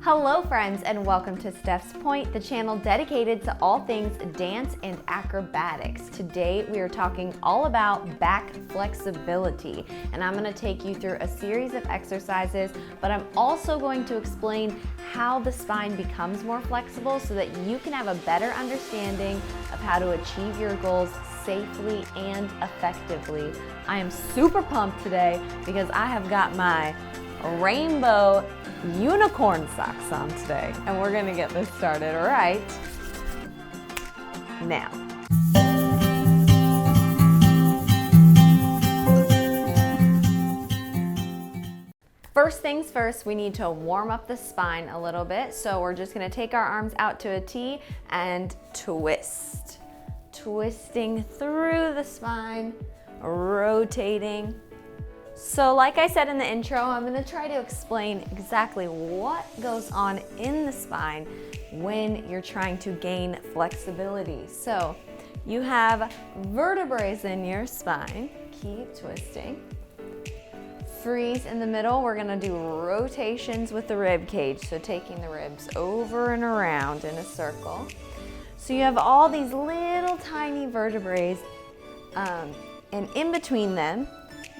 Hello friends, and welcome to Steph's Pointe, the channel dedicated to all things dance and acrobatics. Today we are talking all about back flexibility, and I'm going to take you through a series of exercises, but I'm also going to explain how the spine becomes more flexible so that you can have a better understanding of how to achieve your goals safely and effectively. I am super pumped today because I have got my rainbow unicorn socks on today, and we're gonna get this started right now. First things first, we need to warm up the spine a little bit. So we're just gonna take our arms out to a T and twist. Twisting through the spine, rotating. So like I said in the intro, I'm going to try to explain exactly what goes on in the spine when you're trying to gain flexibility. So you have vertebrae in your spine. Keep twisting. Freeze in the middle. We're going to do rotations with the rib cage. So taking the ribs over and around in a circle. So you have all these little tiny vertebrae, and in between them,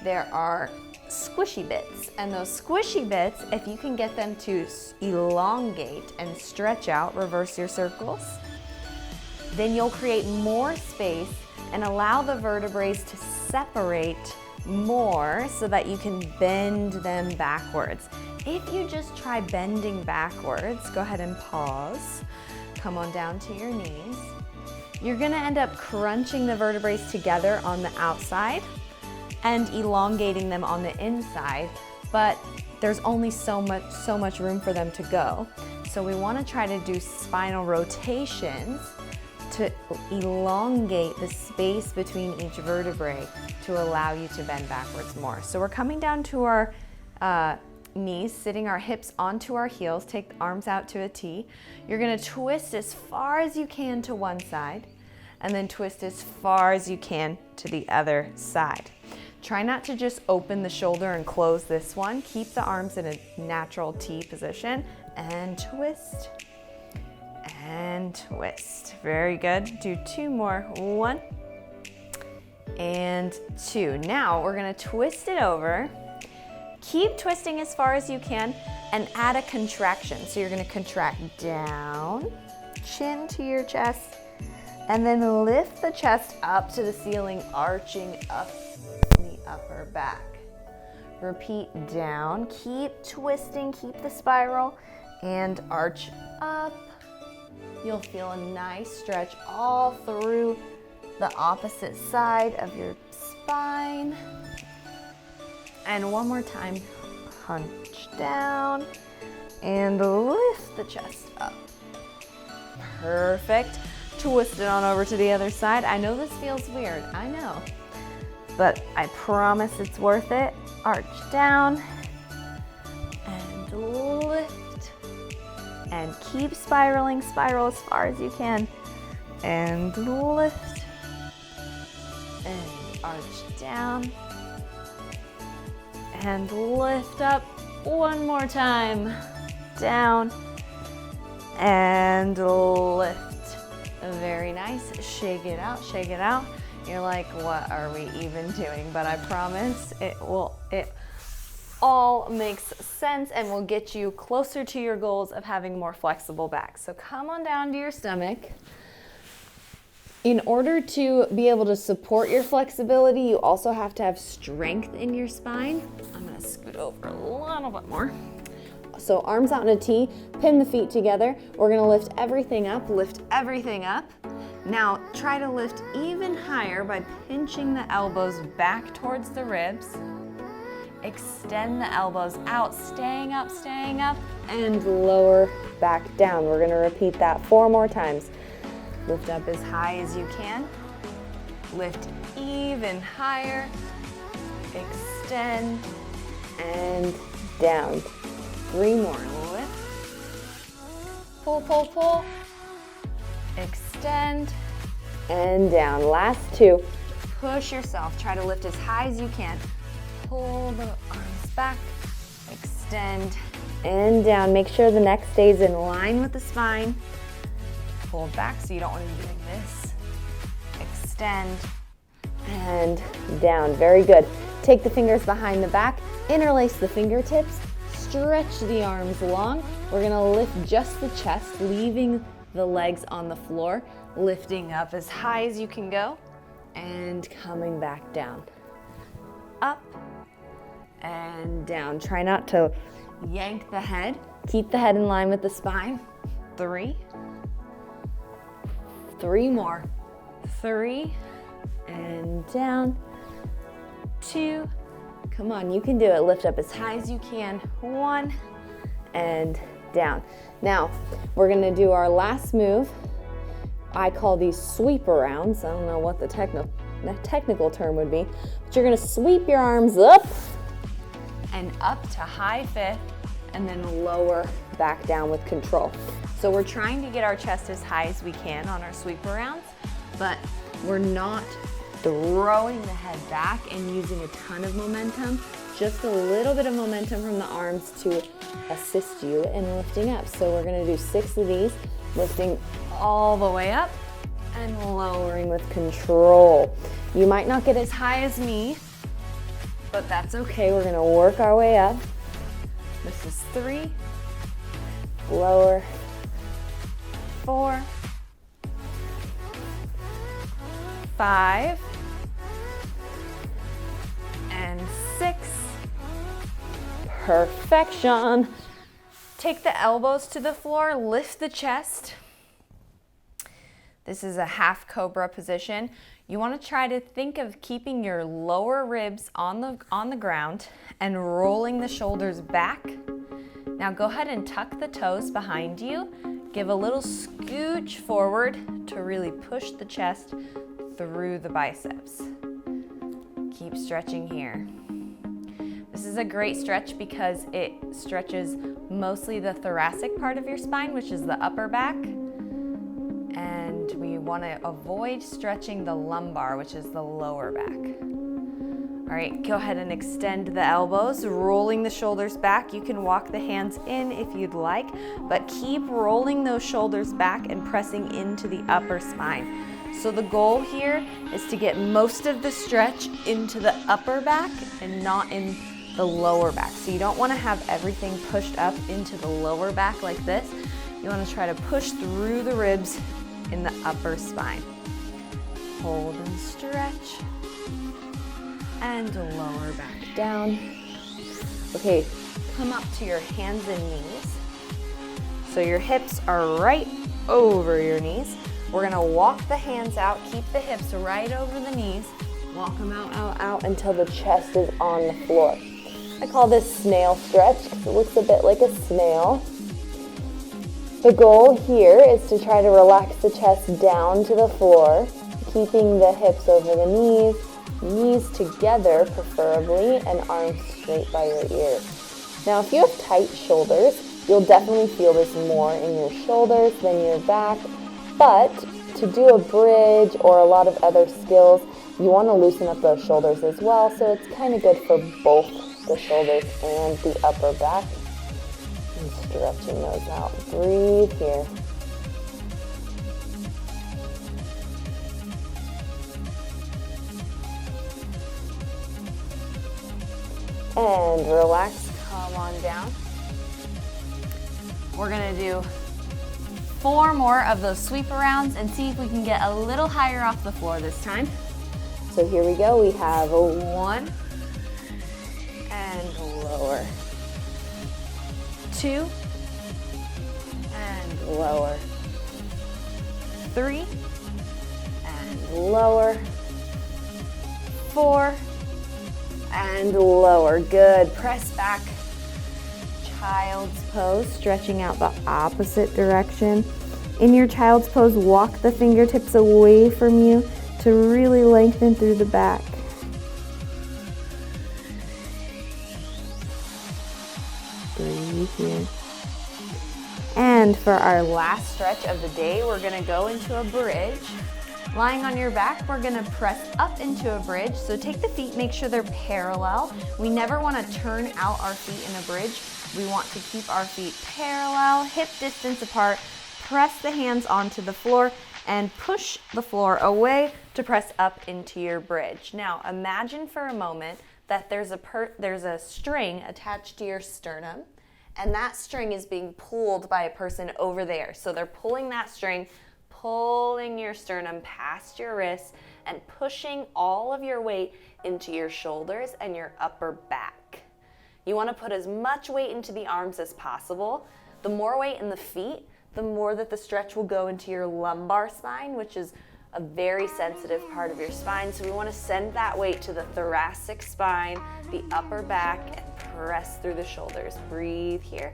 there are squishy bits, and those squishy bits, if you can get them to elongate and stretch out, reverse your circles, then you'll create more space and allow the vertebrae to separate more so that you can bend them backwards. If you just try bending backwards, go ahead and pause, come on down to your knees. You're gonna end up crunching the vertebrae together on the outside and elongating them on the inside, but there's only so much room for them to go. So we want to try to do spinal rotations to elongate the space between each vertebrae to allow you to bend backwards more. So we're coming down to our knees, sitting our hips onto our heels, take the arms out to a T. You're going to twist as far as you can to one side, and then twist as far as you can to the other side. Try not to just open the shoulder and close this one. Keep the arms in a natural T position and twist and twist. Very good. Do two more. 1 and 2. Now we're going to twist it over. Keep twisting as far as you can and add a contraction. So you're going to contract down, chin to your chest, and then lift the chest up to the ceiling, arching up the upper back. Repeat down, keep twisting, keep the spiral, and arch up. You'll feel a nice stretch all through the opposite side of your spine. And one more time, hunch down and lift the chest up. Perfect. Twist it on over to the other side. I know this feels weird, I know, but I promise it's worth it. Arch down and lift and keep spiraling. Spiral as far as you can and lift and arch down and lift up. One more time. Down and lift. Very nice. Shake it out, shake it out. You're like, what are we even doing? But I promise it all makes sense and will get you closer to your goals of having more flexible back. So come on down to your stomach. In order to be able to support your flexibility, you also have to have strength in your spine. I'm gonna scoot over a little bit more. So arms out in a T, pin the feet together. We're gonna lift everything up, lift everything up. Now try to lift even higher by pinching the elbows back towards the ribs. Extend the elbows out, staying up, and lower back down. We're gonna repeat that 4 more times. Lift up as high as you can. Lift even higher. Extend and down. 3 more. Lift. Pull, pull, pull. Extend and down. Last 2. Push yourself. Try to lift as high as you can. Pull the arms back. Extend and down. Make sure the neck stays in line with the spine. Pull back, so you don't want to be doing this. Extend and down. Very good. Take the fingers behind the back, interlace the fingertips, stretch the arms long. We're gonna lift just the chest, leaving the legs on the floor, lifting up as high as you can go, and coming back down. Up and down. Try not to yank the head. Keep the head in line with the spine. 3. 3 more. 3 and down. 2. Come on, you can do it. Lift up as high as you can. 1 and down. Now, we're gonna do our last move. I call these sweep arounds. I don't know what the technical term would be, but you're gonna sweep your arms up and up to high fifth, and then lower back down with control. So we're trying to get our chest as high as we can on our sweep arounds, but we're not throwing the head back and using a ton of momentum, just a little bit of momentum from the arms to assist you in lifting up. So we're gonna do 6 of these, lifting all the way up and lowering with control. You might not get as high as me, but that's okay. We're gonna work our way up. This is 3, lower, 4, 5, and 6. Perfection. Take the elbows to the floor, lift the chest. This is a half cobra position. You want to try to think of keeping your lower ribs on the ground and rolling the shoulders back. Now go ahead and tuck the toes behind you. Give a little scooch forward to really push the chest through the biceps. Keep stretching here. This is a great stretch because it stretches mostly the thoracic part of your spine, which is the upper back. And we want to avoid stretching the lumbar, which is the lower back. All right, go ahead and extend the elbows, rolling the shoulders back. You can walk the hands in if you'd like, but keep rolling those shoulders back and pressing into the upper spine. So the goal here is to get most of the stretch into the upper back and not in the lower back. So you don't want to have everything pushed up into the lower back like this. You want to try to push through the ribs in the upper spine. Hold and stretch. And lower back down. Okay, come up to your hands and knees. So your hips are right over your knees. We're gonna walk the hands out, keep the hips right over the knees. Walk them out, out, out until the chest is on the floor. I call this snail stretch because it looks a bit like a snail. The goal here is to try to relax the chest down to the floor, keeping the hips over the knees together preferably, and arms straight by your ears. Now if you have tight shoulders, you'll definitely feel this more in your shoulders than your back, but to do a bridge or a lot of other skills, you want to loosen up those shoulders as well, so it's kind of good for both the shoulders and the upper back. And stretching those out. Breathe here. And relax, calm on down. We're gonna do 4 more of those sweep arounds and see if we can get a little higher off the floor this time. So here we go, we have a 1 and lower, 2 and lower, 3 and lower, 4 and lower. Good. Press back. Child's pose, stretching out the opposite direction. In your child's pose, walk the fingertips away from you to really lengthen through the back. Breathe here. And for our last stretch of the day, we're going to go into a bridge. Lying on your back, we're gonna press up into a bridge. So take the feet, make sure they're parallel. We never wanna turn out our feet in a bridge. We want to keep our feet parallel, hip distance apart, press the hands onto the floor, and push the floor away to press up into your bridge. Now, imagine for a moment that there's a string attached to your sternum, and that string is being pulled by a person over there. So they're pulling that string, pulling your sternum past your wrists, and pushing all of your weight into your shoulders and your upper back. You want to put as much weight into the arms as possible. The more weight in the feet, the more that the stretch will go into your lumbar spine, which is a very sensitive part of your spine. So we want to send that weight to the thoracic spine, the upper back, and press through the shoulders. Breathe here.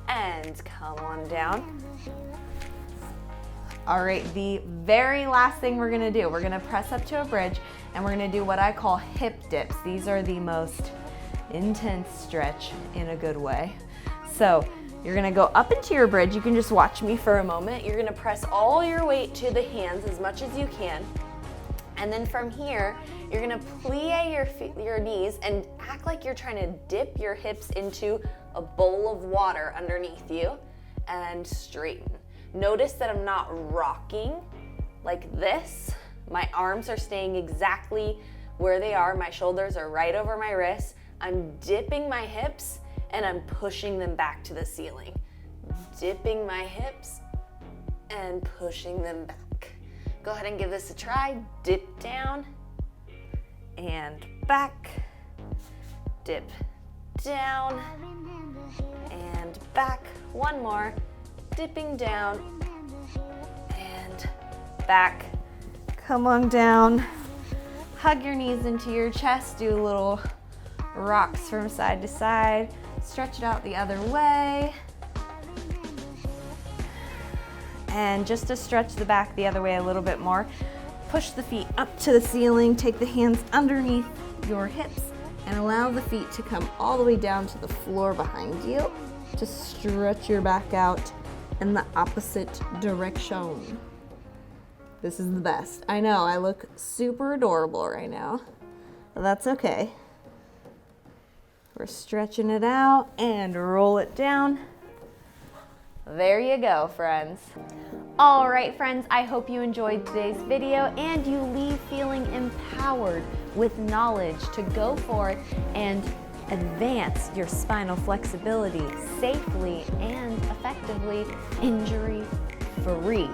And come on down. All right, the very last thing we're gonna do, we're gonna press up to a bridge, and we're gonna do what I call hip dips. These are the most intense stretch in a good way. So you're gonna go up into your bridge. You can just watch me for a moment. You're gonna press all your weight to the hands as much as you can. And then from here, you're gonna plie your knees and act like you're trying to dip your hips into a bowl of water underneath you and straighten. Notice that I'm not rocking like this. My arms are staying exactly where they are. My shoulders are right over my wrists. I'm dipping my hips and I'm pushing them back to the ceiling. Dipping my hips and pushing them back. Go ahead and give this a try. Dip down and back. Dip down and back. One more. Dipping down and back. Come on down. Hug your knees into your chest. Do little rocks from side to side. Stretch it out the other way. And just to stretch the back the other way a little bit more, push the feet up to the ceiling. Take the hands underneath your hips and allow the feet to come all the way down to the floor behind you. Just stretch your back out in the opposite direction. This is the best. I know, I look super adorable right now, but that's okay. We're stretching it out and roll it down. There you go, friends. All right, friends, I hope you enjoyed today's video and you leave feeling empowered with knowledge to go forth and advance your spinal flexibility safely and effectively, injury-free.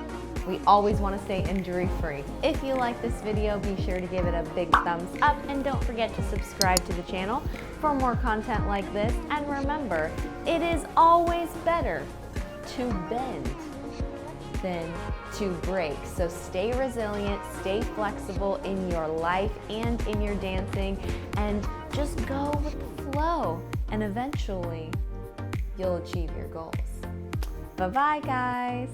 We always want to stay injury-free. If you like this video, be sure to give it a big thumbs up and don't forget to subscribe to the channel for more content like this. And remember, it is always better to bend than to break. So stay resilient, stay flexible in your life and in your dancing, and just go with the flow, and eventually you'll achieve your goals. Bye-bye, guys.